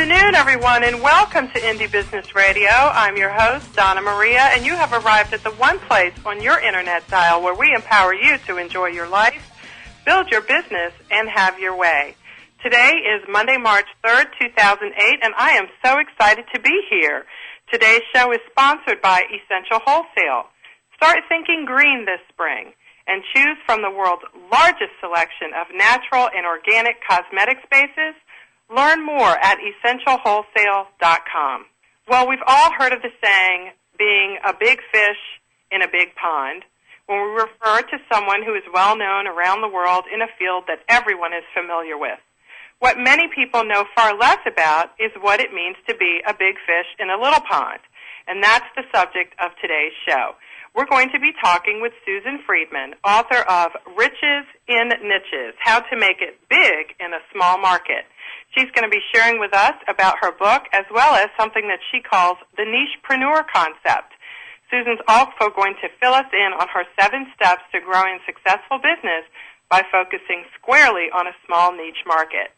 afternoon, everyone, and welcome to Indie Business Radio. I'm your host, Donna Maria, and you have arrived at the one place on your internet dial where we empower you to enjoy your life, build your business, and have your way. Today is Monday, March 3rd, 2008, and I am so excited to be here. Today's show is sponsored by Essential Wholesale. Start thinking green this spring and choose from the world's largest selection of natural and organic cosmetic spaces. Learn more at essentialwholesale.com. Well, we've all heard of the saying, being a big fish in a big pond, when we refer to someone who is well known around the world in a field that everyone is familiar with. What many people know far less about is what it means to be a big fish in a little pond, and that's the subject of today's show. We're going to be talking with Susan Friedmann, author of Riches in Niches, How to Make It Big in a Small Market. She's going to be sharing with us about her book as well as something that she calls the nichepreneur concept. Susan's also going to fill us in on her 7 steps to growing a successful business by focusing squarely on a small niche market.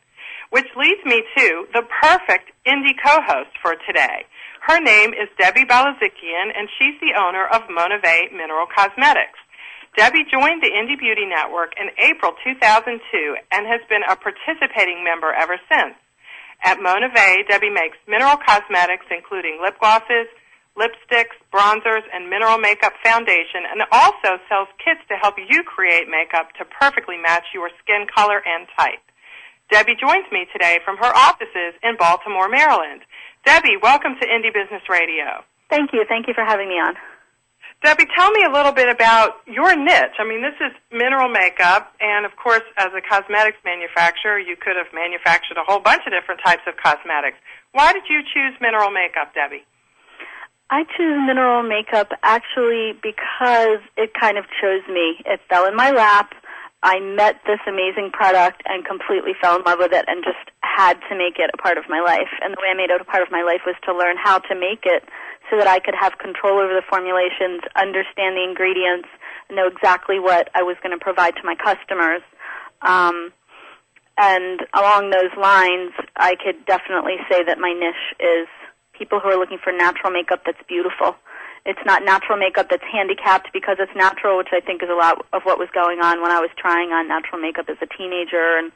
Which leads me to the perfect indie co-host for today. Her name is Debbie Balazikian, and she's the owner of Monave Mineral Cosmetics. Debbie joined the Indie Beauty Network in April 2002 and has been a participating member ever since. At Monave, Debbie makes mineral cosmetics including lip glosses, lipsticks, bronzers, and mineral makeup foundation, and also sells kits to help you create makeup to perfectly match your skin color and type. Debbie joins me today from her offices in Baltimore, Maryland. Debbie, welcome to Indie Business Radio. Thank you. Thank you for having me on. Debbie, tell me a little bit about your niche. I mean, this is mineral makeup, and of course, as a cosmetics manufacturer, you could have manufactured a whole bunch of different types of cosmetics. Why did you choose mineral makeup, Debbie? I choose mineral makeup actually because it kind of chose me. It fell in my lap. I met this amazing product and completely fell in love with it and just had to make it a part of my life. And the way I made it a part of my life was to learn how to make it so that I could have control over the formulations, understand the ingredients, know exactly what I was going to provide to my customers. And along those lines, I could definitely say that my niche is people who are looking for natural makeup that's beautiful. It's not natural makeup that's handicapped because it's natural, which I think is a lot of what was going on when I was trying on natural makeup as a teenager and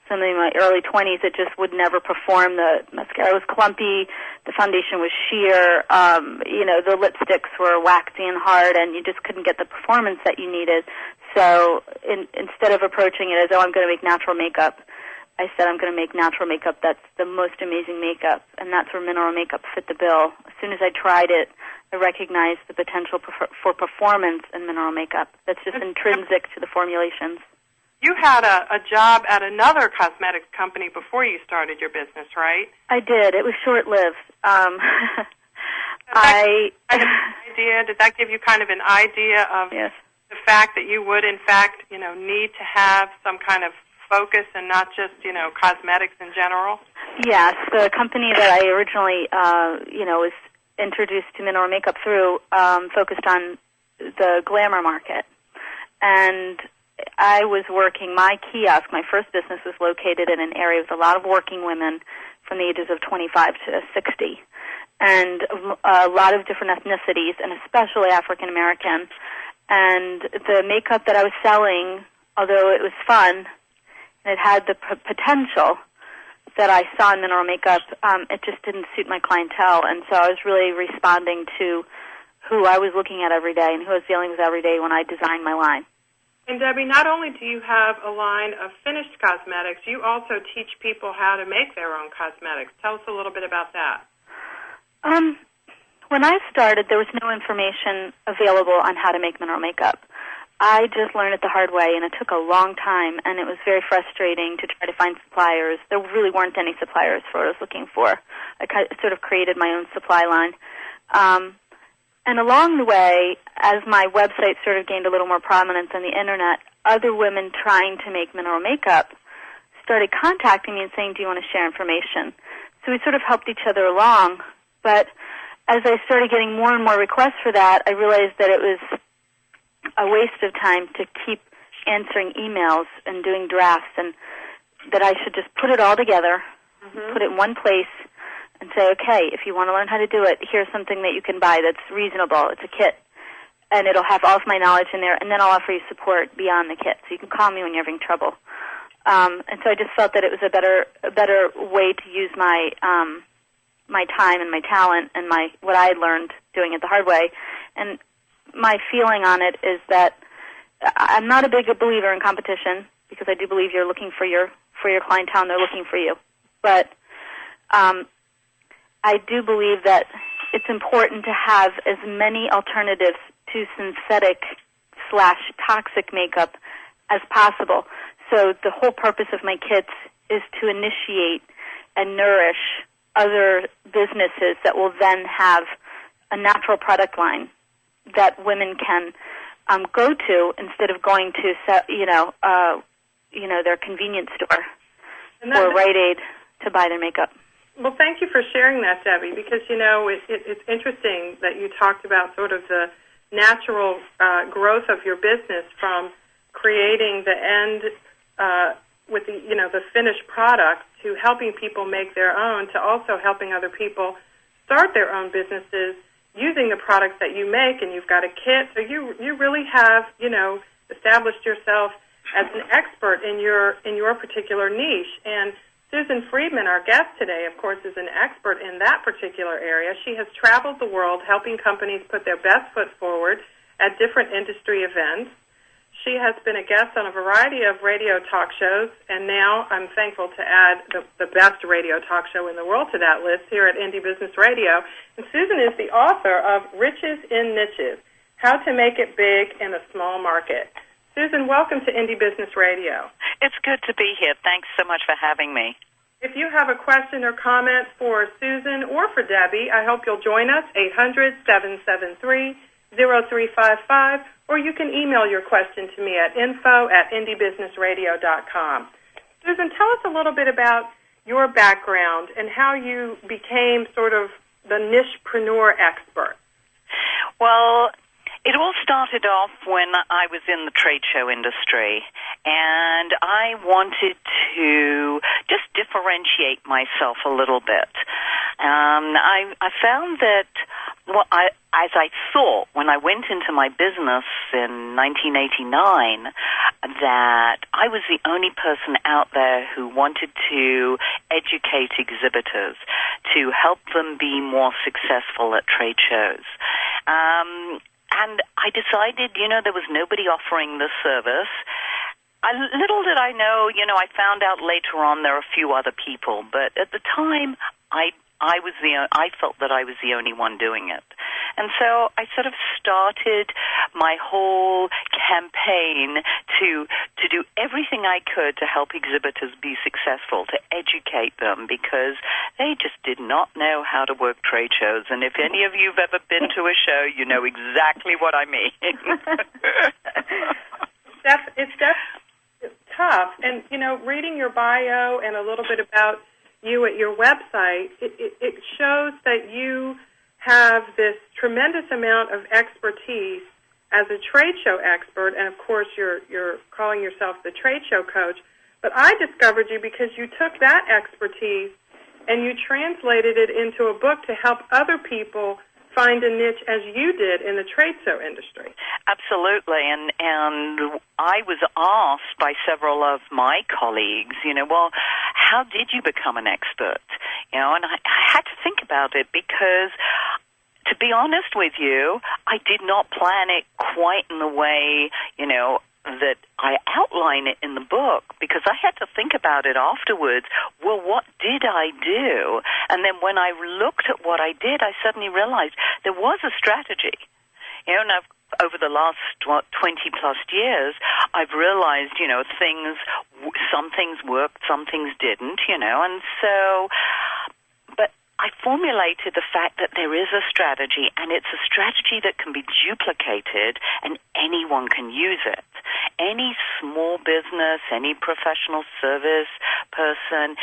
something in my early 20s. It just would never perform. The mascara was clumpy, the foundation was sheer, the lipsticks were waxy and hard, and you just couldn't get the performance that you needed. So instead of approaching it as, I'm going to make natural makeup, I said I'm going to make natural makeup that's the most amazing makeup, and that's where mineral makeup fit the bill. As soon as I tried it, I recognized the potential for performance in mineral makeup. That's just intrinsic to the formulations. You had a job at another cosmetics company before you started your business, right? I did. It was short-lived. Did that give you kind of an idea of yes. the fact that you would, in fact, need to have some kind of focus and not just, cosmetics in general? Yes. The company that I originally, was introduced to mineral makeup through focused on the glamour market. And I was working my kiosk. My first business was located in an area with a lot of working women from the ages of 25 to 60, and a lot of different ethnicities, and especially African American. And the makeup that I was selling, although it was fun and it had the potential that I saw in mineral makeup, it just didn't suit my clientele. And so I was really responding to who I was looking at every day and who I was dealing with every day when I designed my line. And Debbie, not only do you have a line of finished cosmetics, you also teach people how to make their own cosmetics. Tell us a little bit about that. When I started, there was no information available on how to make mineral makeup. I just learned it the hard way, and it took a long time, and it was very frustrating to try to find suppliers. There really weren't any suppliers for what I was looking for. I sort of created my own supply line. And along the way, as my website sort of gained a little more prominence on the Internet, other women trying to make mineral makeup started contacting me and saying, do you want to share information? So we sort of helped each other along. But as I started getting more and more requests for that, I realized that it was a waste of time to keep answering emails and doing drafts, and that I should just put it all together, put it in one place, and say, okay, if you want to learn how to do it, here's something that you can buy that's reasonable. It's a kit, and it'll have all of my knowledge in there, and then I'll offer you support beyond the kit. So you can call me when you're having trouble. And so I just felt that it was a better way to use my my time and my talent and what I had learned doing it the hard way. And my feeling on it is that I'm not a big believer in competition, because I do believe you're looking for your clientele and they're looking for you. But I do believe that it's important to have as many alternatives to synthetic/toxic makeup as possible. So the whole purpose of my kits is to initiate and nourish other businesses that will then have a natural product line that women can go to instead of going to their convenience store or Rite Aid to buy their makeup. Well, thank you for sharing that, Debbie, because, it's interesting that you talked about sort of the natural growth of your business from creating the end with the finished product to helping people make their own, to also helping other people start their own businesses using the products that you make, and you've got a kit. So you really have, established yourself as an expert in your particular niche. And Susan Friedmann, our guest today, of course, is an expert in that particular area. She has traveled the world helping companies put their best foot forward at different industry events. She has been a guest on a variety of radio talk shows, and now I'm thankful to add the best radio talk show in the world to that list here at Indie Business Radio. And Susan is the author of Riches in Niches, How to Make It Big in a Small Market. Susan, welcome to Indie Business Radio. It's good to be here. Thanks so much for having me. If you have a question or comment for Susan or for Debbie, I hope you'll join us, 800-773-0355, or you can email your question to me at info@indiebusinessradio.com. Susan, tell us a little bit about your background and how you became sort of the nichepreneur expert. Well, it all started off when I was in the trade show industry, and I wanted to just differentiate myself a little bit. I found that as I thought when I went into my business in 1989, that I was the only person out there who wanted to educate exhibitors to help them be more successful at trade shows. And I decided, there was nobody offering this service. Little did I know, I found out later on there are a few other people, but at the time, I felt that I was the only one doing it. And so I sort of started my whole campaign to do everything I could to help exhibitors be successful, to educate them, because they just did not know how to work trade shows. And if any of you have ever been to a show, you know exactly what I mean. It's tough. And, reading your bio and a little bit about you at your website, it shows that you have this tremendous amount of expertise as a trade show expert, and of course you're calling yourself the trade show coach. But I discovered you because you took that expertise and you translated it into a book to help other people find a niche as you did in the trade show industry. Absolutely, and I was asked by several of my colleagues, well, how did you become an expert? And I had to think about it because, to be honest with you, I did not plan it quite in the way, that I outline it in the book, because I had to think about it afterwards. Well, what did I do? And then when I looked at what I did, I suddenly realized there was a strategy. And over the last 20-plus years, I've realized, some things worked, some things didn't, and so, but I formulated the fact that there is a strategy, and it's a strategy that can be duplicated, and anyone can use it. Any small business, any professional service person,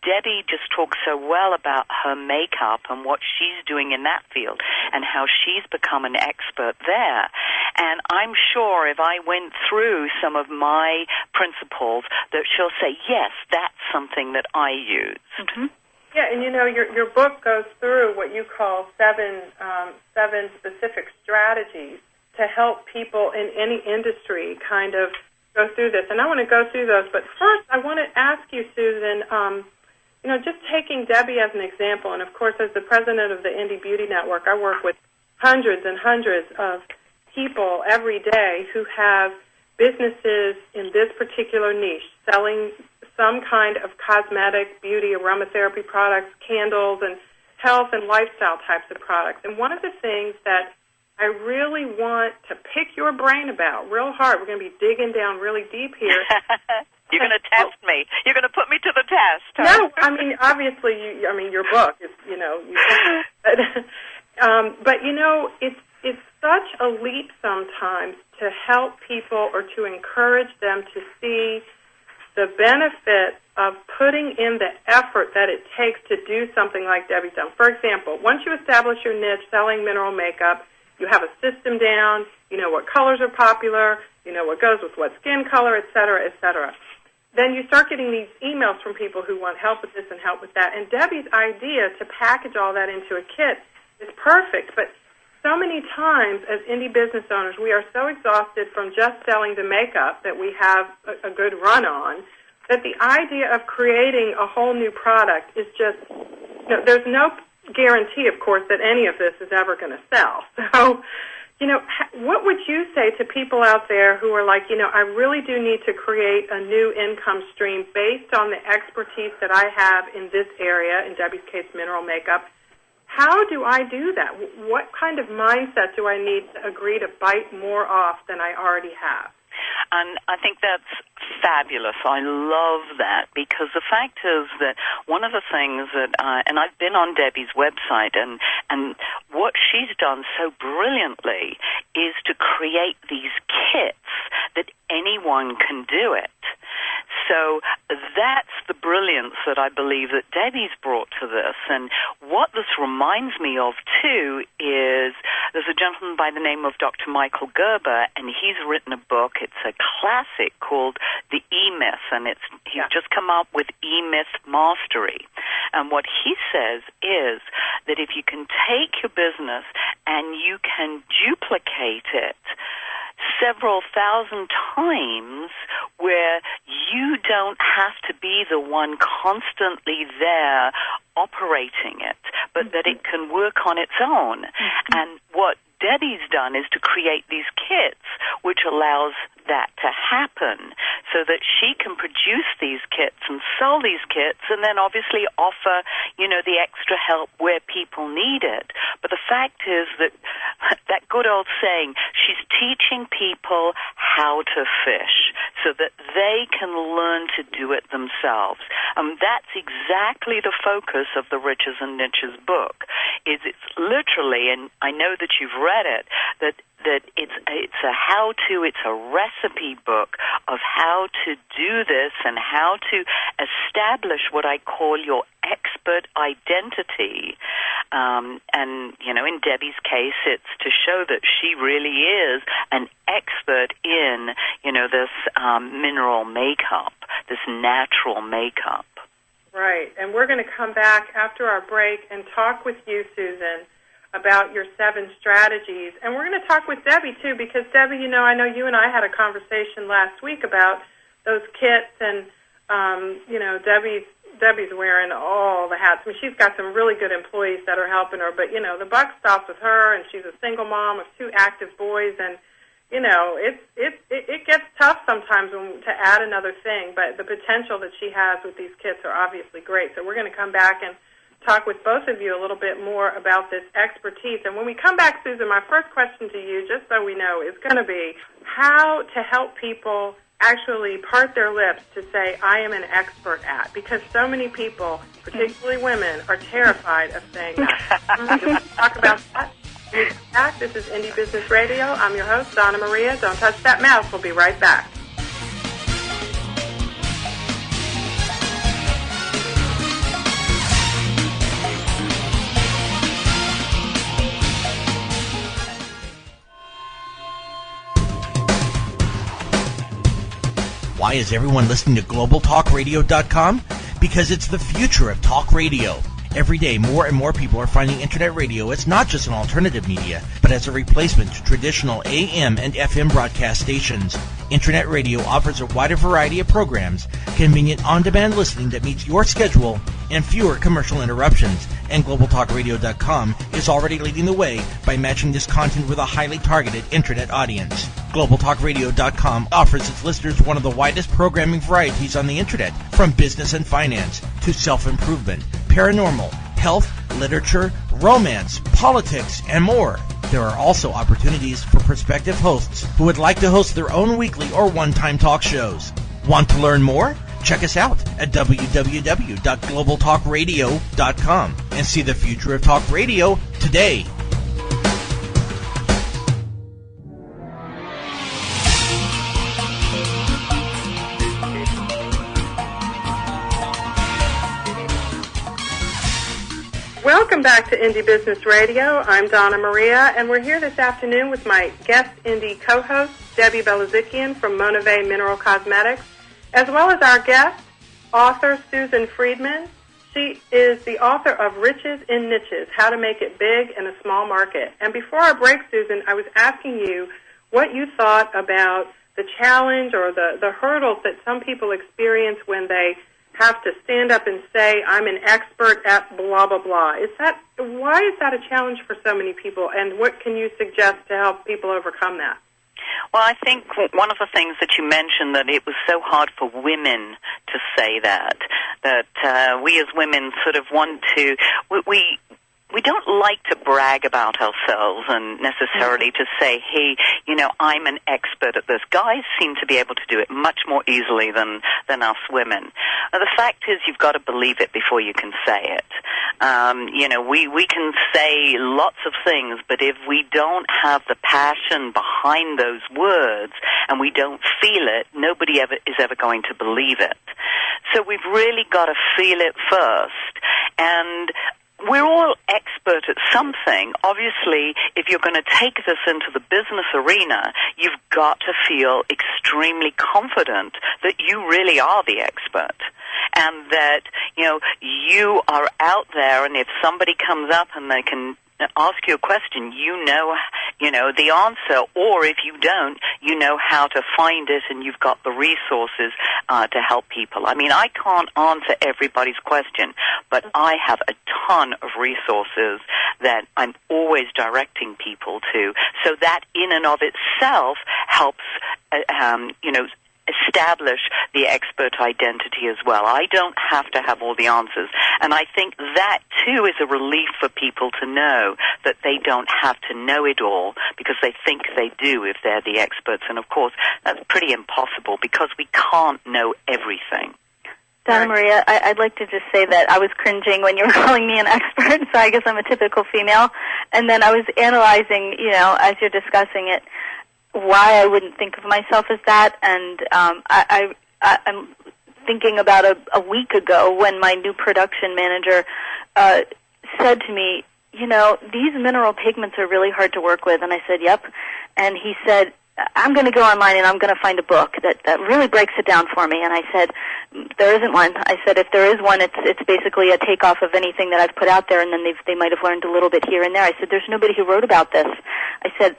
Debbie just talks so well about her makeup and what she's doing in that field and how she's become an expert there. And I'm sure if I went through some of my principles that she'll say, yes, that's something that I used. Mm-hmm. Yeah, and your book goes through what you call seven specific strategies to help people in any industry kind of go through this. And I want to go through those, but first I want to ask you, Susan, just taking Debbie as an example, and of course as the president of the Indie Beauty Network, I work with hundreds and hundreds of people every day who have businesses in this particular niche, selling some kind of cosmetic, beauty, aromatherapy products, candles, and health and lifestyle types of products. And one of the things that I really want to pick your brain about real hard, we're going to be digging down really deep here. You're going to test me. You're going to put me to the test. Huh? No, I mean, obviously, your book is, but it's such a leap sometimes to help people or to encourage them to see the benefit of putting in the effort that it takes to do something like Debbie's done. For example, once you establish your niche selling mineral makeup, you have a system down, you know what colors are popular, you know what goes with what skin color, et cetera, et cetera. Then you start getting these emails from people who want help with this and help with that. And Debbie's idea to package all that into a kit is perfect. But so many times as indie business owners, we are so exhausted from just selling the makeup that we have a good run on, that the idea of creating a whole new product is just, there's no guarantee, of course, that any of this is ever going to sell. So, what would you say to people out there who are like, I really do need to create a new income stream based on the expertise that I have in this area, in Debbie's case, mineral makeup? How do I do that? What kind of mindset do I need to agree to bite more off than I already have? And I think that's fabulous. I love that, because the fact is that one of the things that, and I've been on Debbie's website, and what she's done so brilliantly is to create these kits that anyone can do it. So that's the brilliance that I believe that Debbie's brought to this. And what this reminds me of, too, is there's a gentleman by the name of Dr. Michael Gerber, and he's written a book. It's a classic called The E-Myth, and he's just come up with E-Myth Mastery. And what he says is that if you can take your business and you can duplicate it several thousand times, where you don't have to be the one constantly there operating it, but that it can work on its own. And what Debbie's done is to create these kits, which allows that to happen, so that she can produce these kits and sell these kits, and then obviously offer, the extra help where people need it. But the fact is that good old saying, she's teaching people how to fish so that they can learn to do it themselves. That's exactly the focus of the Riches and Niches book. It's literally, and I know that you've read it, that it's a how-to, it's a recipe book of how to do this and how to establish what I call your expert identity. And, in Debbie's case, it's to show that she really is an expert in, this mineral makeup, this natural makeup. Right, and we're going to come back after our break and talk with you, Susan, about your 7 strategies. And we're going to talk with Debbie, too, because, Debbie, I know you and I had a conversation last week about those kits, and, Debbie's wearing all the hats. I mean, she's got some really good employees that are helping her, but, the buck stops with her, and she's a single mom of 2 active boys, and, it gets tough sometimes to add another thing, but the potential that she has with these kits are obviously great. So we're going to come back and talk with both of you a little bit more about this expertise. And when we come back, Susan, my first question to you, just so we know, is going to be how to help people actually part their lips to say, I am an expert at, because so many people, particularly women, are terrified of saying that. We'll talk about that. When we come back, this is Indie Business Radio. I'm your host, Donna Maria. Don't touch that mouse. We'll be right back. Why is everyone listening to GlobalTalkRadio.com? because it's the future of talk radio. Every day, more and more people are finding internet radio as not just an alternative media, but as a replacement to traditional AM and FM broadcast stations. Internet radio offers a wider variety of programs, convenient on-demand listening that meets your schedule, and fewer commercial interruptions. And GlobalTalkRadio.com is already leading the way by matching this content with a highly targeted internet audience. GlobalTalkRadio.com offers its listeners one of the widest programming varieties on the internet, from business and finance to self-improvement, paranormal, health, literature, romance, politics, and more. There are also opportunities for prospective hosts who would like to host their own weekly or one-time talk shows. Want to learn more? Check us out at www.globaltalkradio.com and see the future of talk radio today. Welcome back to Indie Business Radio. I'm Donna Maria, and we're here this afternoon with my guest indie co-host, Debbie Belazikian from Monave Mineral Cosmetics, as well as our guest, author Susan Friedmann. She is the author of Riches in Niches, How to Make It Big in a Small Market. And before our break, Susan, I was asking you what you thought about the challenge or the hurdles that some people experience when they have to stand up and say, I'm an expert at blah, blah, blah. Why is that a challenge for so many people, and what can you suggest to help people overcome that? Well, I think one of the things that you mentioned, that it was so hard for women to say that we as women sort of want to, we don't like to brag about ourselves and necessarily to say, hey, I'm an expert at this. Guys seem to be able to do it much more easily than us women. The fact is, you've got to believe it before you can say it. We can say lots of things, but if we don't have the passion behind those words and we don't feel it, nobody is ever going to believe it. So we've really got to feel it first. And we're all expert at something. Obviously, if you're going to take this into the business arena, you've got to feel extremely confident that you really are the expert. And that, you are out there, and if somebody comes up and they can ask you a question, you know the answer, or if you don't, you know how to find it, and you've got the resources to help people. I mean, I can't answer everybody's question, but I have a ton of resources that I'm always directing people to, so that in and of itself helps, establish the expert identity as well. I don't have to have all the answers. And I think that, too, is a relief for people to know that they don't have to know it all, because they think they do if they're the experts. And, of course, that's pretty impossible, because we can't know everything. Donna Maria, I'd like to just say that I was cringing when you were calling me an expert, so I guess I'm a typical female. And then I was analyzing, as you're discussing it, why I wouldn't think of myself as that, and I'm thinking about a week ago when my new production manager said to me, these mineral pigments are really hard to work with, and I said, yep, and he said, I'm going to go online and I'm going to find a book that really breaks it down for me, and I said, there isn't one. I said, if there is one, it's basically a takeoff of anything that I've put out there, and then they might have learned a little bit here and there. I said, there's nobody who wrote about this. I said,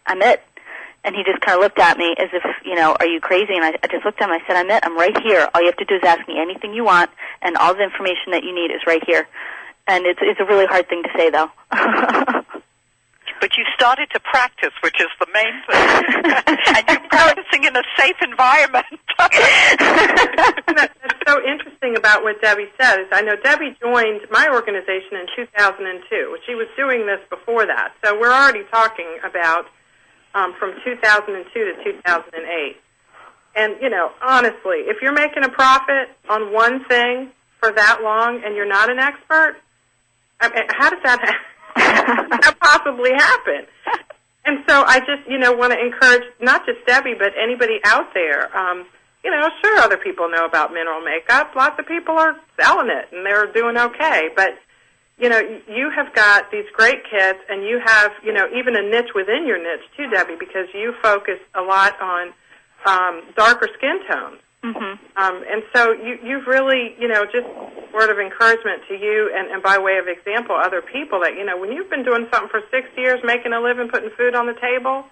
I'm it. And he just kind of looked at me as if, are you crazy? And I just looked at him. I said, I'm it. I'm right here. All you have to do is ask me anything you want, and all the information that you need is right here. And it's a really hard thing to say, though. But you started to practice, which is the main thing. And you're practicing in a safe environment. That's so interesting about what Debbie said. I know Debbie joined my organization in 2002. She was doing this before that. So we're already talking about from 2002 to 2008. And, honestly, if you're making a profit on one thing for that long and you're not an expert, how does that possibly happen? And so I just, want to encourage not just Debbie, but anybody out there. Sure, other people know about mineral makeup. Lots of people are selling it, and they're doing okay. But you have got these great kits, and you have, even a niche within your niche, too, Debbie, because you focus a lot on darker skin tones. And so you've really, just word of encouragement to you and by way of example, other people that, when you've been doing something for 6 years, making a living, putting food on the table,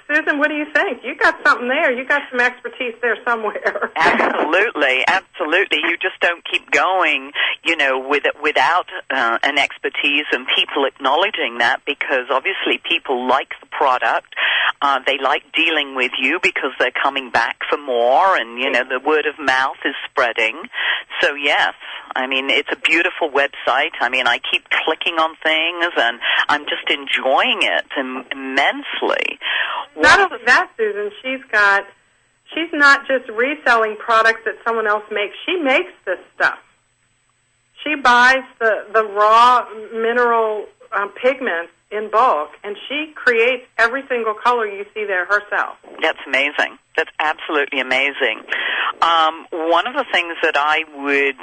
Susan, what do you think? You got something there. You got some expertise there somewhere. Absolutely. You just don't keep going, without an expertise and people acknowledging that, because obviously people like the product. They like dealing with you because they're coming back for more, and, the word of mouth is spreading. So, yes, it's a beautiful website. I keep clicking on things, and I'm just enjoying it immensely. Not only that, Susan, she's not just reselling products that someone else makes. She makes this stuff. She buys the raw mineral pigments in bulk, and she creates every single color you see there herself. That's amazing. That's absolutely amazing. One of the things that I would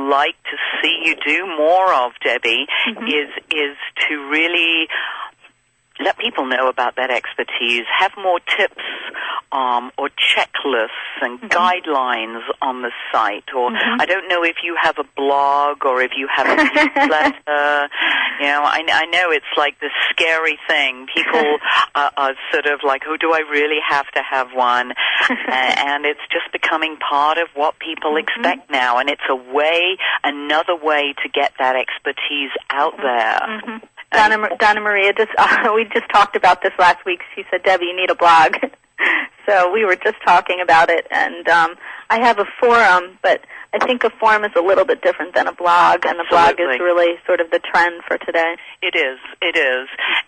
like to see you do more of, Debbie, is to really let people know about that expertise, have more tips or checklists and guidelines on the site. Or I don't know if you have a blog or if you have a newsletter. I know it's like this scary thing. People are sort of like, oh, do I really have to have one? And it's just becoming part of what people expect now. And it's another way to get that expertise out there. Donna Maria, we just talked about this last week. She said, Debbie, you need a blog. So we were just talking about it, and I have a forum, but I think a forum is a little bit different than a blog, and the blog is really sort of the trend for today. It is.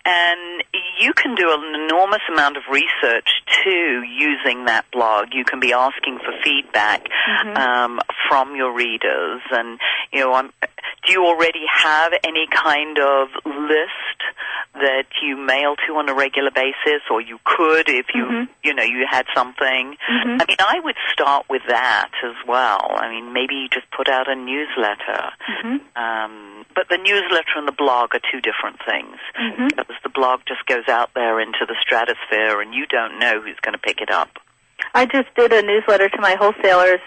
And you can do an enormous amount of research, too, using that blog. You can be asking for feedback from your readers. And, do you already have any kind of list that you mail to on a regular basis, or you could if you had something? I would start with that as well. Maybe you just put out a newsletter. But the newsletter and the blog are two different things. Because the blog just goes out there into the stratosphere, and you don't know who's going to pick it up. I just did a newsletter to my wholesalers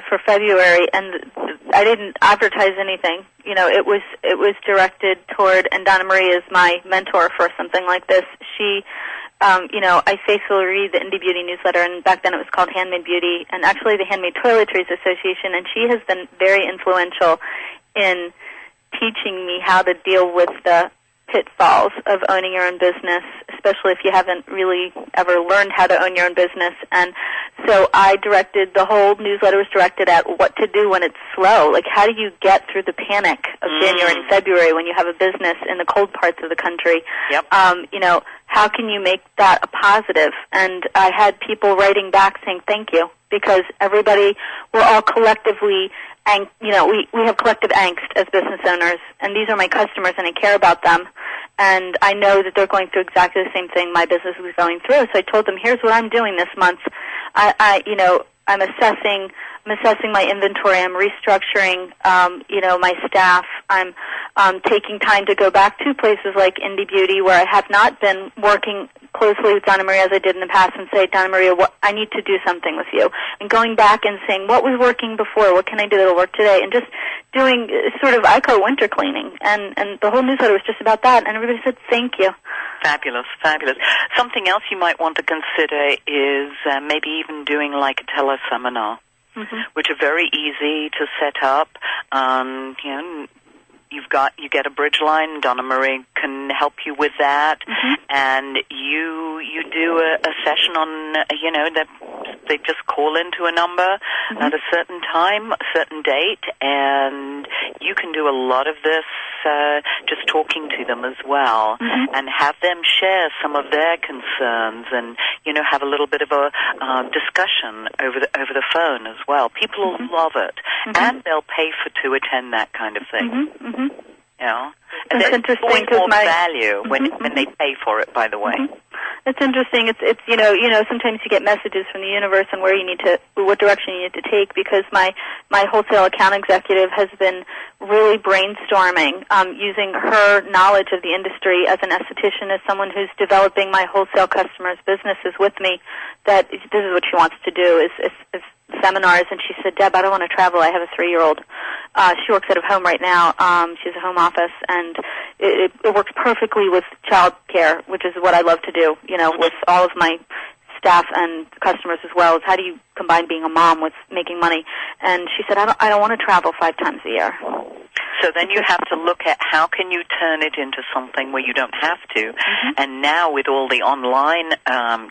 for February, and I didn't advertise anything. It was directed toward, and Donna Marie is my mentor for something like this. She, I faithfully read the Indie Beauty newsletter, and back then it was called Handmade Beauty, and actually the Handmade Toiletries Association, and she has been very influential in teaching me how to deal with the pitfalls of owning your own business, especially if you haven't really ever learned how to own your own business. And so the whole newsletter was directed at what to do when it's slow. Like, how do you get through the panic of January and February when you have a business in the cold parts of the country? How can you make that a positive? And I had people writing back saying thank you, because we're all collectively, and we have collective angst as business owners, and these are my customers, and I care about them, and I know that they're going through exactly the same thing my business was going through. So I told them, here's what I'm doing this month. I'm assessing my inventory. I'm restructuring, my staff. I'm taking time to go back to places like Indie Beauty, where I have not been working closely with Donna Maria as I did in the past, and say, Donna Maria, I need to do something with you. And going back and saying, what was working before? What can I do that will work today? And just doing sort of, I call it winter cleaning. And the whole newsletter was just about that. And everybody said, thank you. Fabulous. Something else you might want to consider is maybe even doing like a teleseminar, which are very easy to set up. You get a bridge line. Donna Marie can help you with that, and you do a session on they just call into a number at a certain time, a certain date, and you can do a lot of this just talking to them as well, and have them share some of their concerns, and have a little bit of a discussion over the phone as well. People will love it, and they'll pay to attend that kind of thing. And it's always more value when they pay for it, by the way. It's interesting. It's sometimes you get messages from the universe on what direction you need to take, because my wholesale account executive has been really brainstorming, using her knowledge of the industry as an esthetician, as someone who's developing my wholesale customers' businesses with me, that this is what she wants to do is seminars. And she said, Deb, I don't want to travel. I have a 3-year-old. She works out of home right now. She has a home office, and it works perfectly with child care, which is what I love to do, with all of my staff and customers as well, is how do you combine being a mom with making money? And she said, I don't want to travel 5 times a year. So then you have to look at how can you turn it into something where you don't have to. Mm-hmm. And now with all the online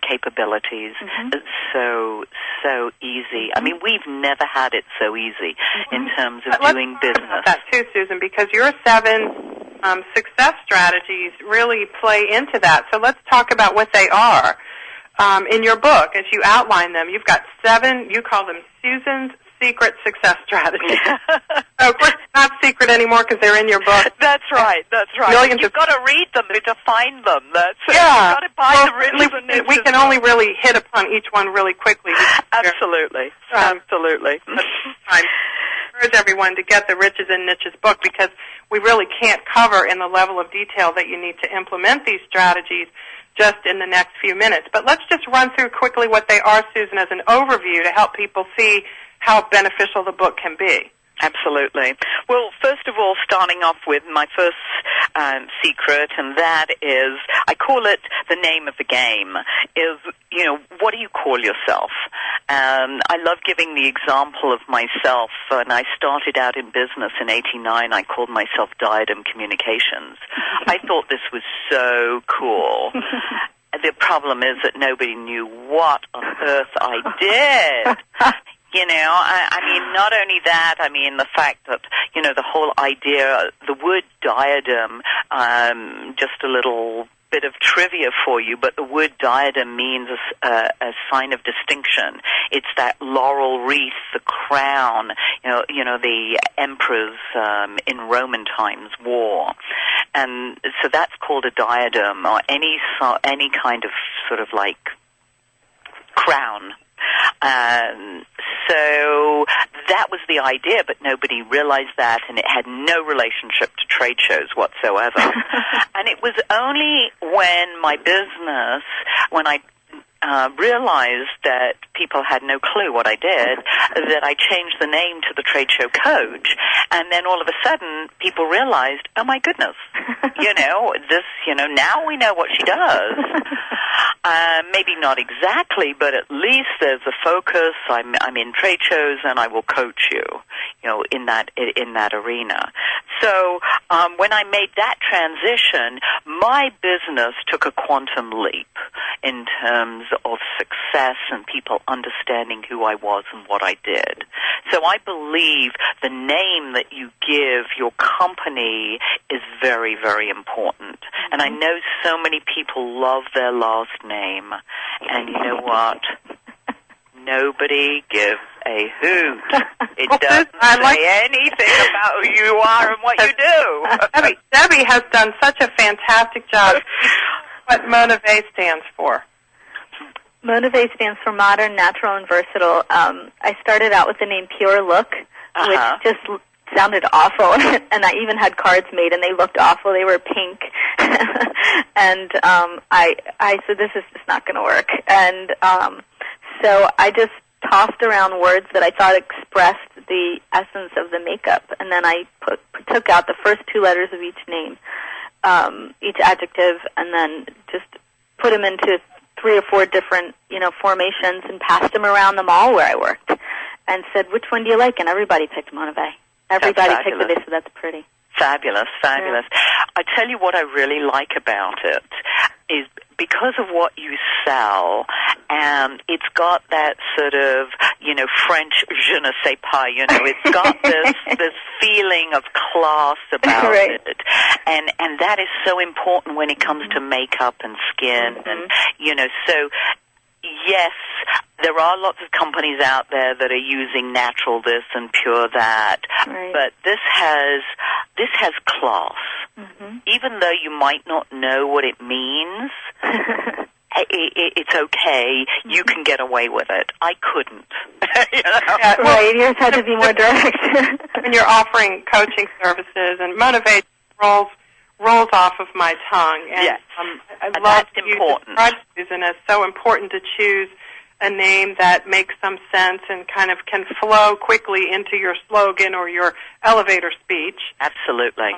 capabilities, it's so easy. I mean, we've never had it so easy in terms of doing business. About that too, Susan, because your 7 success strategies really play into that. So let's talk about what they are. In your book, as you outline them, you've got 7, you call them Susan's secret success strategies. So, of course, it's not secret anymore because they're in your book. That's right. You've got to read them to find them. You've got to buy the riches and niches. We can only really hit upon each one really quickly. Absolutely. Absolutely. I encourage everyone to get the Riches and Niches book, because we really can't cover in the level of detail that you need to implement these strategies just in the next few minutes. But let's just run through quickly what they are, Susan, as an overview to help people see how beneficial the book can be. Absolutely. Well, first of all, starting off with my first secret, and that is, I call it the name of the game, is, what do you call yourself? I love giving the example of myself. When I started out in business in '89, I called myself Diadem Communications. I thought this was so cool. The problem is that nobody knew what on earth I did. I mean, not only that, I mean, the fact that, the whole idea, the word diadem, just a little bit of trivia for you, but the word diadem means a sign of distinction. It's that laurel wreath, the crown, the emperors in Roman times wore. And so that's called a diadem, or any kind of sort of like crown. So that was the idea, but nobody realized that, and it had no relationship to trade shows whatsoever. And it was only when I realized that people had no clue what I did, that I changed the name to the Trade Show Coach, and then all of a sudden people realized, oh my goodness, now we know what she does. Maybe not exactly, but at least there's a focus. I'm in trade shows, and I will coach you, in that arena. So when I made that transition, my business took a quantum leap in terms of success and people understanding who I was and what I did. So I believe the name that you give your company is very, very important. And I know so many people love their last name. And you know what? Nobody gives a hoot. It doesn't say anything about who you are and what you do. Debbie has done such a fantastic job. What Monave stands for? Monave stands for Modern, Natural, and Versatile. I started out with the name Pure Look, which just sounded awful, and I even had cards made, and they looked awful. They were pink, and I said, this is just not going to work. And so I just tossed around words that I thought expressed the essence of the makeup, and then I took out the first 2 letters of each name, each adjective, and then just put them into 3 or 4 different, formations, and passed them around the mall where I worked, and said, which one do you like? And everybody picked Monave. Everybody picked it. They said, that's pretty. Fabulous. Yeah. I tell you what I really like about it is because of what you sell, and it's got that sort of, French je ne sais pas, it's got this feeling of class about it. And that is so important when it comes to makeup and skin. And, so yes, there are lots of companies out there that are using natural this and pure that, but this has class. Mm-hmm. Even though you might not know what it means, it's okay. You can get away with it. I couldn't. You know? Yeah, right. Yours had to be more direct. When you're offering coaching services and motivation rolls off of my tongue. And, yes. I and love that's you important. described, Susan, as so important to choose a name that makes some sense and kind of can flow quickly into your slogan or your elevator speech. Absolutely.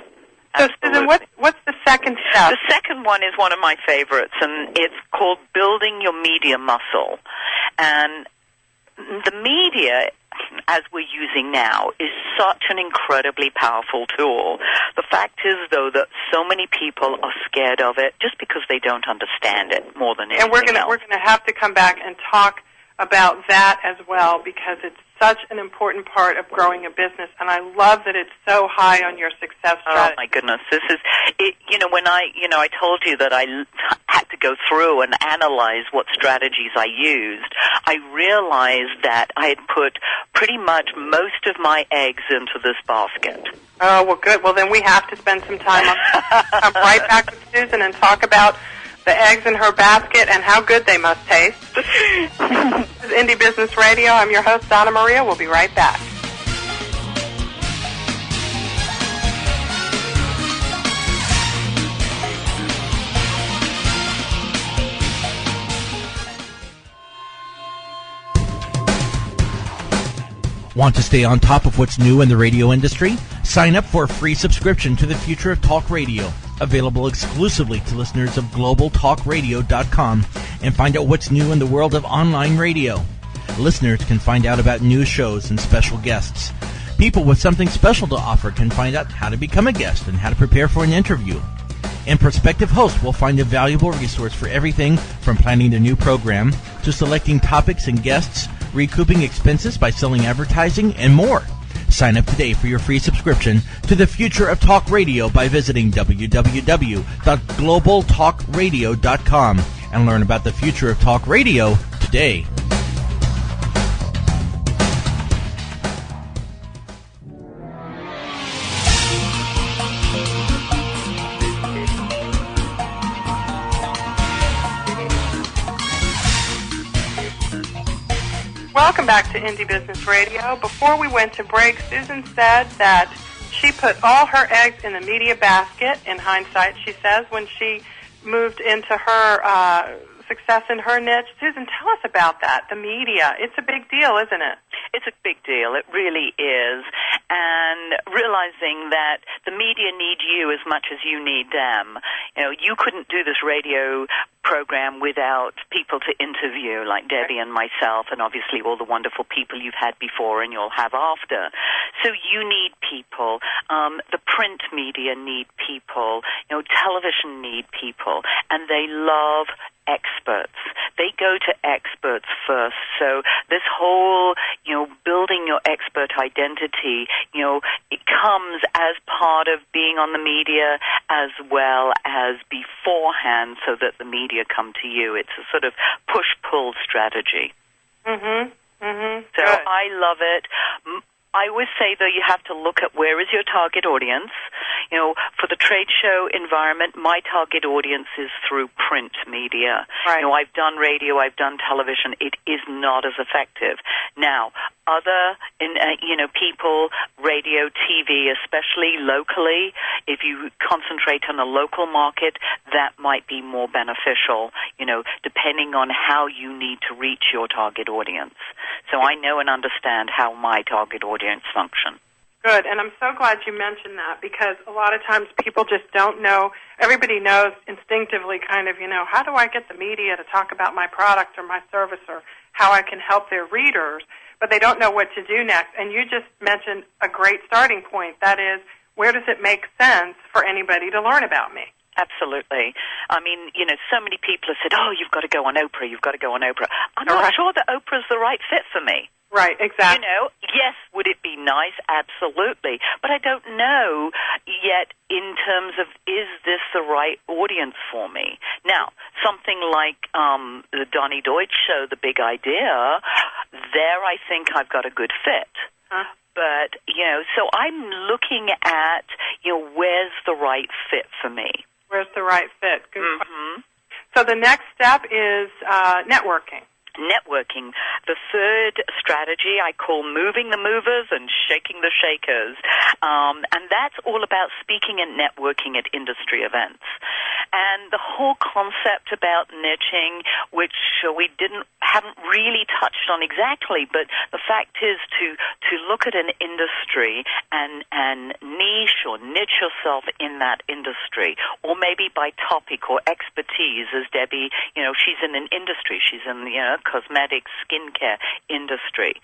So, Susan, what's the second step? The second one is one of my favorites, and it's called building your media muscle. And the media, as we're using now, is such an incredibly powerful tool. The fact is, though, that so many people are scared of it just because they don't understand it more than anything else. And we're going to have to come back and talk about that as well, because it's such an important part of growing a business, and I love that it's so high on your success strategy. Oh my goodness, this is it. When I told you that I had to go through and analyze what strategies I used, I realized that I had put pretty much most of my eggs into this basket. Oh, well, good. Well, then we have to spend some time on come right back with Susan and talk about the eggs in her basket and how good they must taste. This is Indie Business Radio. I'm your host, Donna Maria. We'll be right back. Want to stay on top of what's new in the radio industry? Sign up for a free subscription to the Future of Talk Radio, available exclusively to listeners of globaltalkradio.com, and find out what's new in the world of online radio. Listeners can find out about new shows and special guests. People with something special to offer can find out how to become a guest and how to prepare for an interview. And prospective hosts will find a valuable resource for everything from planning the new program to selecting topics and guests, recouping expenses by selling advertising, and more. Sign up today for your free subscription to the Future of Talk Radio by visiting www.globaltalkradio.com and learn about the future of talk radio today. Welcome back to Indie Business Radio. Before we went to break, Susan said that she put all her eggs in the media basket, in hindsight, she says, when she moved into her success in her niche. Susan, tell us about that, the media. It's a big deal, isn't it? It's a big deal. It really is. And realizing that the media need you as much as you need them. You couldn't do this radio program without people to interview, like Debbie and myself, and obviously all the wonderful people you've had before and you'll have after. So you need people. The print media need people. Television need people. And they love experts. They go to experts first. So this whole, building your expert identity, it comes as part of being on the media as well as beforehand so that the media come to you. It's a sort of push-pull strategy. Mm-hmm. Mm-hmm. So Good. I love it. I always say, though, you have to look at where is your target audience. For the trade show environment, my target audience is through print media. Right. I've done radio, I've done television. It is not as effective. Now, other, people, radio, TV, especially locally, if you concentrate on a local market, that might be more beneficial, depending on how you need to reach your target audience. So I know and understand how my target audience function. Good, and I'm so glad you mentioned that, because a lot of times people just don't know. Everybody knows instinctively kind of, how do I get the media to talk about my product or my service or how I can help their readers, but they don't know what to do next. And you just mentioned a great starting point. That is, where does it make sense for anybody to learn about me? Absolutely. I mean, so many people have said, you've got to go on Oprah, you've got to go on Oprah. I'm not sure that Oprah's the right fit for me. Right, exactly. Yes, would it be nice? Absolutely. But I don't know yet in terms of, is this the right audience for me? Now, something like the Donnie Deutsch show, The Big Idea, there I think I've got a good fit. Huh? But, so I'm looking at, where's the right fit for me? Where's the right fit? Good. Mm-hmm. So the next step is networking. Networking. The third strategy I call moving the movers and shaking the shakers. And that's all about speaking and networking at industry events. And the whole concept about niching, which we haven't really touched on exactly, but the fact is to look at an industry and niche or niche yourself in that industry, or maybe by topic or expertise, as Debbie, she's in an industry. She's in the cosmetics, skincare industry.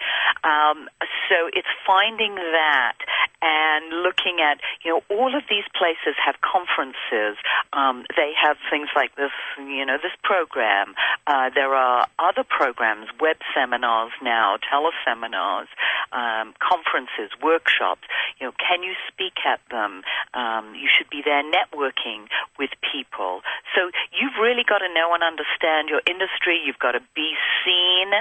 So it's finding that and looking at, all of these places have conferences. They have things like this, this program. There are other programs, web seminars now, teleseminars, conferences, workshops. Can you speak at them? You should be there networking with people. So you've really got to know and understand your industry. You've got to be seen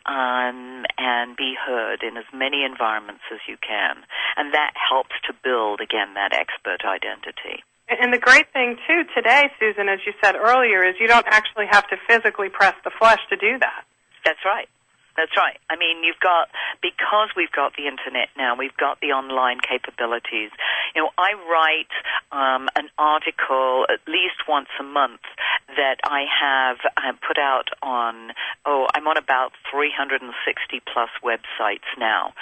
and be heard in as many environments as you can. And that helps to build, again, that expert identity. And the great thing, too, today, Susan, as you said earlier, is you don't actually have to physically press the flesh to do that. That's right. That's right. I mean, because we've got the internet now, we've got the online capabilities. I write an article at least once a month that I have put out on, I'm on about 360 plus websites now.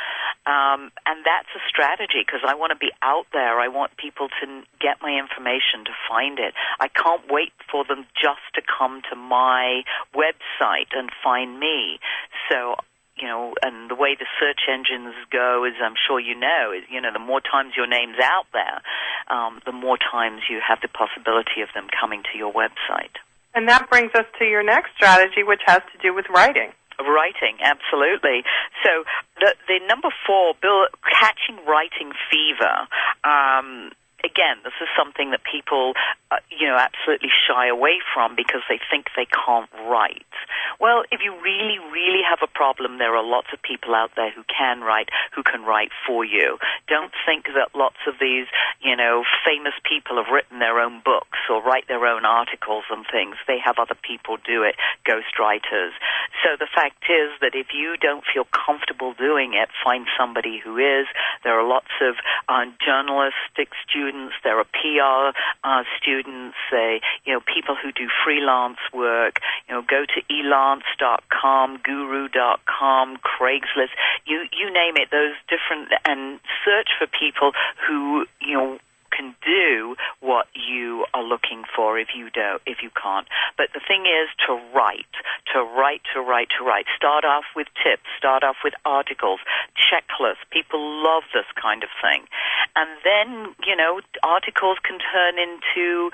And that's a strategy because I want to be out there. I want people to get my information, to find it. I can't wait for them just to come to my website and find me. So, and the way the search engines go, as I'm sure you know, is, the more times your name's out there, the more times you have the possibility of them coming to your website. And that brings us to your next strategy, which has to do with writing. Writing, absolutely. So the number 4, catching writing fever. Again, this is something that people, absolutely shy away from because they think they can't write. Well, if you really, really have a problem, there are lots of people out there who can write for you. Don't think that lots of these, famous people have written their own books or write their own articles and things. They have other people do it, ghostwriters. So the fact is that if you don't feel comfortable doing it, find somebody who is. There are lots of journalistic students. There are PR students, people who do freelance work. Go to elance.com, guru.com, Craigslist. You name it. Those different, and search for people who can do what you are looking for if you can't. But the thing is to write. Start off with tips, start off with articles, checklists. People love this kind of thing. And then, articles can turn into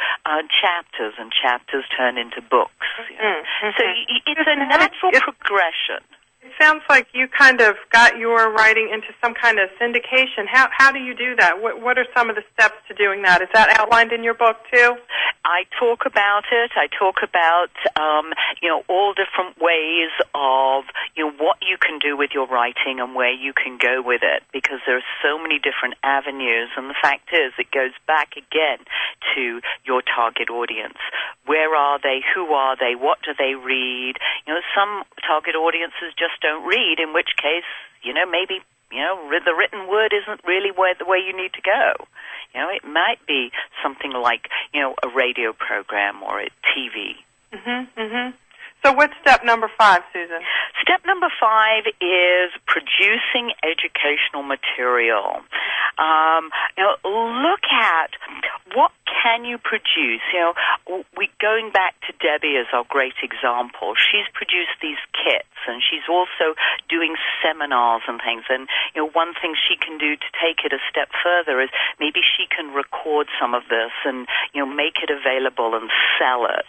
chapters, and chapters turn into books. So it's a natural progression. It sounds like you kind of got your writing into some kind of syndication. How do you do that? What are some of the steps to doing that? Is that outlined in your book, too? I talk about it. I talk about, all different ways of, what you can do with your writing and where you can go with it, because there are so many different avenues. And the fact is, it goes back again to your target audience. Where are they? Who are they? What do they read? Some target audiences just don't read, in which case, maybe, the written word isn't really the way you need to go. It might be something like, a radio program or a TV. So what's step number 5, Susan? Step number 5 is producing educational material. Look at what can you produce. Going back to Debbie as our great example, she's produced these kits, and she's also doing seminars and things. And one thing she can do to take it a step further is maybe she can record some of this and make it available and sell it.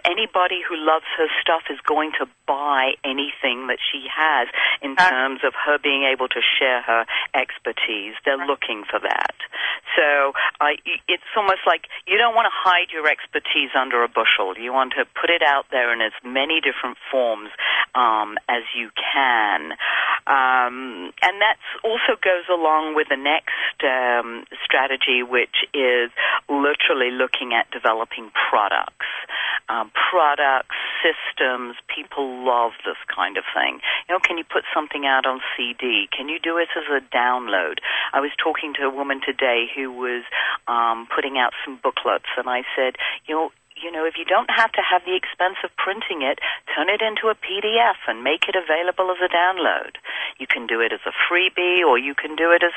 Anybody who loves her stuff is going to buy anything that she has in terms of her being able to share her expertise. They're looking for that. So it's almost like you don't want to hide your expertise under a bushel. You want to put it out there in as many different forms as you can. And that also goes along with the next strategy, which is literally looking at developing products. products, systems. People love this kind of thing. Can you put something out on CD? Can you do it as a download? I was talking to a woman today who was putting out some booklets, and I said, if you don't have to have the expense of printing it, turn it into a PDF and make it available as a download. You can do it as a freebie, or you can do it as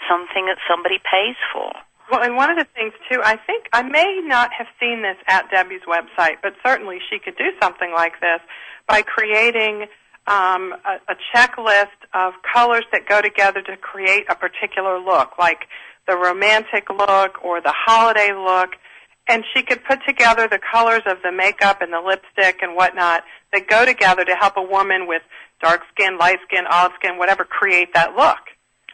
something that somebody pays for. Well, and one of the things, too, I think I may not have seen this at Debbie's website, but certainly she could do something like this by creating a checklist of colors that go together to create a particular look, like the romantic look or the holiday look. And she could put together the colors of the makeup and the lipstick and whatnot that go together to help a woman with dark skin, light skin, olive skin, whatever, create that look.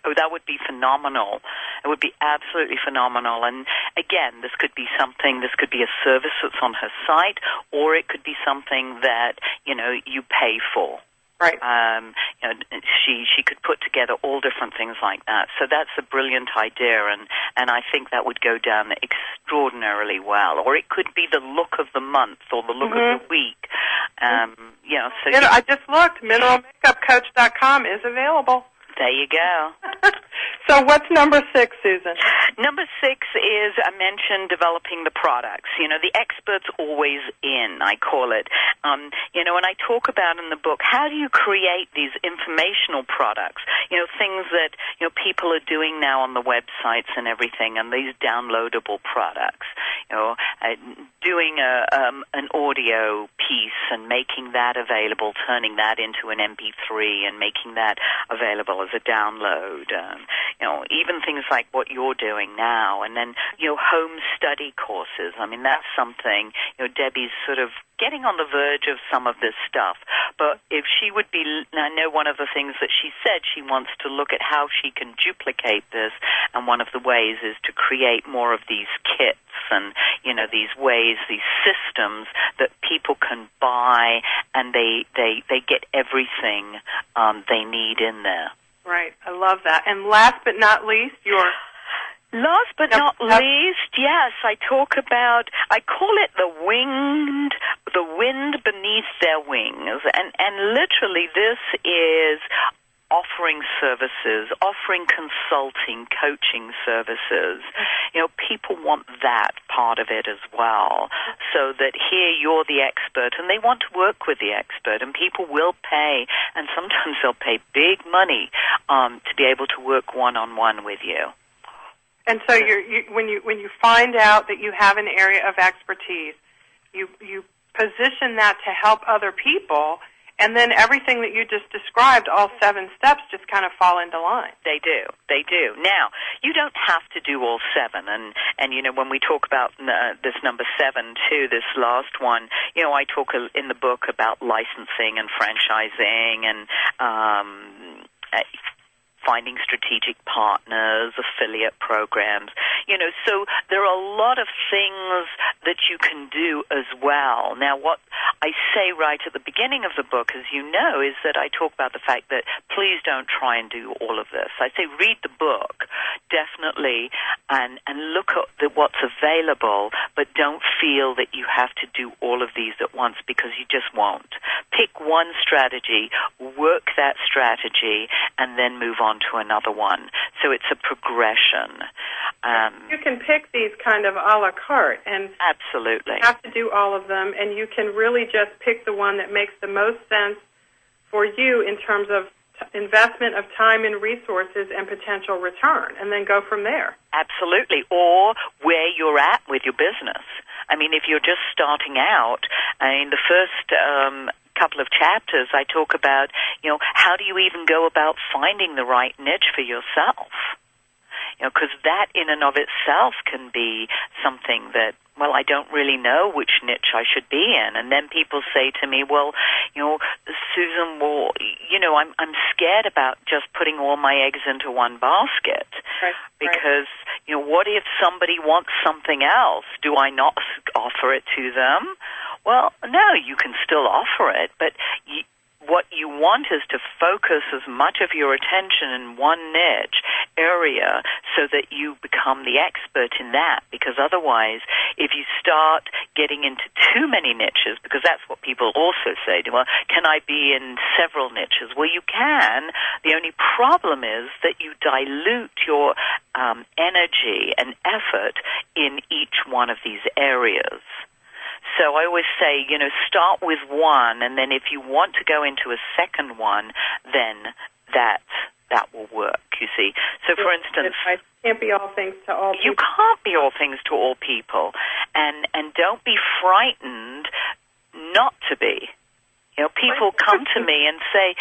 Oh, that would be phenomenal. It would be absolutely phenomenal. And again, this could be a service that's on her site, or it could be something that, you pay for. Right. She could put together all different things like that. So that's a brilliant idea, and I think that would go down extraordinarily well. Or it could be the look of the month or the look of the week. I just looked. MineralMakeupCoach.com is available. There you go. So what's number 6, Susan? Number 6 is, I mentioned developing the products. The expert's always in, I call it. And I talk about in the book, how do you create these informational products? Things that, people are doing now on the websites and everything, and these downloadable products. Doing an audio piece and making that available, turning that into an MP3 and making that available as a download. Even things like what you're doing now, and then home study courses. I mean, that's something. Debbie's sort of getting on the verge of some of this stuff. But if she would be, I know one of the things that she said, she wants to look at how she can duplicate this, and one of the ways is to create more of these kits and, these ways, these systems that people can buy, and they get everything they need in there. Right. I love that. And last but not least, Last but not least, yes, I call it the wind beneath their wings. And literally this is offering services, offering consulting, coaching services. People want that part of it as well. So that here you're the expert, and they want to work with the expert, and people will pay, and sometimes they'll pay big money to be able to work one-on-one with you. And so when you find out that you have an area of expertise, you position that to help other people, and then everything that you just described, all 7 steps, just kind of fall into line. They do. Now, you don't have to do all 7, and when we talk about this number 7 too, this last one, I talk in the book about licensing and franchising and finding strategic partners, affiliate programs, so there are a lot of things that you can do as well. Now, what I say right at the beginning of the book, as you know, is that I talk about the fact that please don't try and do all of this. I say read the book, definitely, and look at what's available, but don't feel that you have to do all of these at once, because you just won't. Pick one strategy, work that strategy, and then move on to another one. So it's a progression. You can pick these kind of a la carte, and absolutely, you have to do all of them, and you can really just pick the one that makes the most sense for you in terms of investment of time and resources and potential return, and then go from there. Absolutely, or where you're at with your business. I mean, if you're just starting out, the first couple of chapters, I talk about, how do you even go about finding the right niche for yourself? Because that in and of itself can be something that, well, I don't really know which niche I should be in. And then people say to me, well, Susan, I'm scared about just putting all my eggs into one basket. Right, because, what if somebody wants something else? Do I not offer it to them? Well, no, you can still offer it, but what you want is to focus as much of your attention in one niche area so that you become the expert in that, because otherwise, if you start getting into too many niches, because that's what people also say, well, can I be in several niches? Well, you can. The only problem is that you dilute your energy and effort in each one of these areas. So I always say, start with one, and then if you want to go into a second one, then that will work, you see. So, for instance, can't be all things to all people. You can't be all things to all people, and don't be frightened not to be. People come to me and say,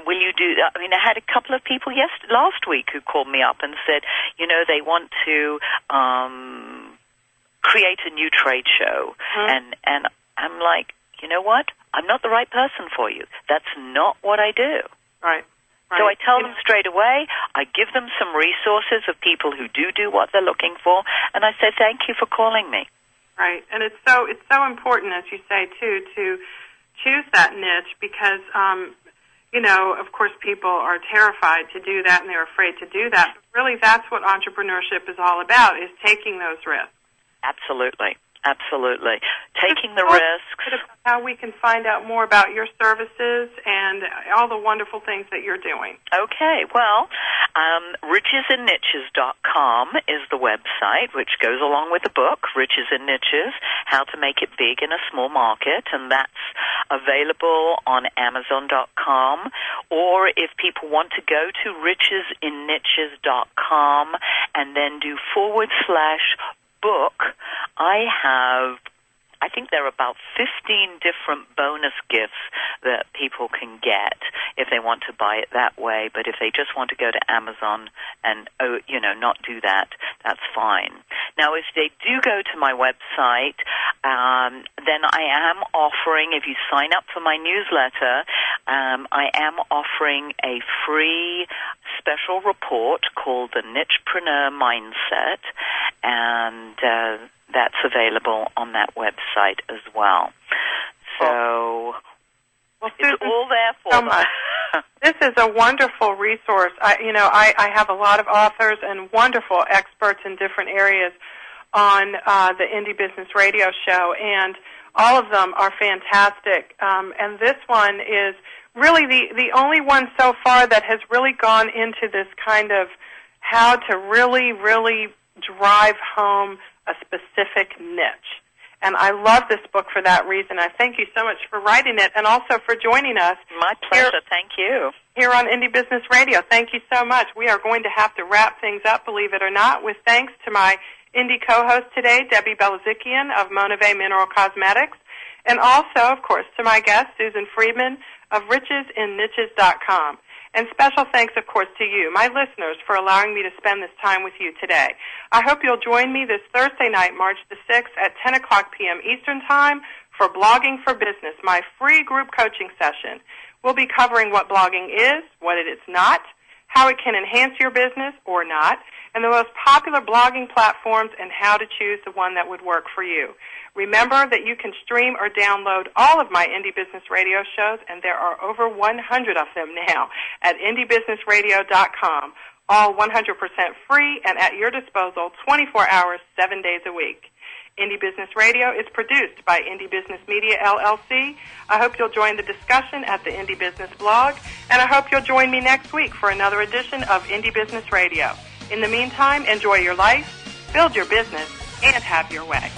will you do that? I mean, I had a couple of people last week who called me up and said, they want to create a new trade show. And I'm like, you know what? I'm not the right person for you. That's not what I do. Right. So I tell them straight away, I give them some resources of people who do what they're looking for, and I say, thank you for calling me. Right. And it's so important, as you say, too, to choose that niche because, of course, people are terrified to do that and they're afraid to do that. But really, that's what entrepreneurship is all about, is taking those risks. Absolutely. Absolutely. Taking the risks. How we can find out more about your services and all the wonderful things that you're doing. Okay. Well, richesinniches.com is the website, which goes along with the book, Riches in Niches, How to Make It Big in a Small Market, and that's available on Amazon.com. Or if people want to go to richesinniches.com and then do /book, I think there are about 15 different bonus gifts that people can get if they want to buy it that way. But if they just want to go to Amazon and, not do that, that's fine. Now, if they do go to my website, then I am offering, if you sign up for my newsletter, I am offering a free special report called the Nichepreneur Mindset, and that's available on that website as well. So it's Susan, all there for so them. much. This is a wonderful resource. I have a lot of authors and wonderful experts in different areas on the Indie Business Radio show, and all of them are fantastic. And this one is really the only one so far that has really gone into this kind of how to really, really drive home a specific niche. And I love this book for that reason. I thank you so much for writing it and also for joining us. My pleasure. Thank you. Here on Indie Business Radio. Thank you so much. We are going to have to wrap things up, believe it or not, with thanks to my Indie co-host today, Debbie Belazikian of Monave Mineral Cosmetics, and also, of course, to my guest, Susan Friedmann of richesinniches.com. And special thanks, of course, to you, my listeners, for allowing me to spend this time with you today. I hope you'll join me this Thursday night, March the 6th at 10 o'clock p.m. Eastern Time for Blogging for Business, my free group coaching session. We'll be covering what blogging is, what it is not, how it can enhance your business or not, and the most popular blogging platforms and how to choose the one that would work for you. Remember that you can stream or download all of my Indie Business Radio shows, and there are over 100 of them now at indiebusinessradio.com, all 100% free and at your disposal 24 hours, 7 days a week. Indie Business Radio is produced by Indie Business Media, LLC. I hope you'll join the discussion at the Indie Business blog, and I hope you'll join me next week for another edition of Indie Business Radio. In the meantime, enjoy your life, build your business, and have your way.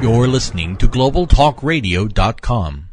You're listening to GlobalTalkRadio.com.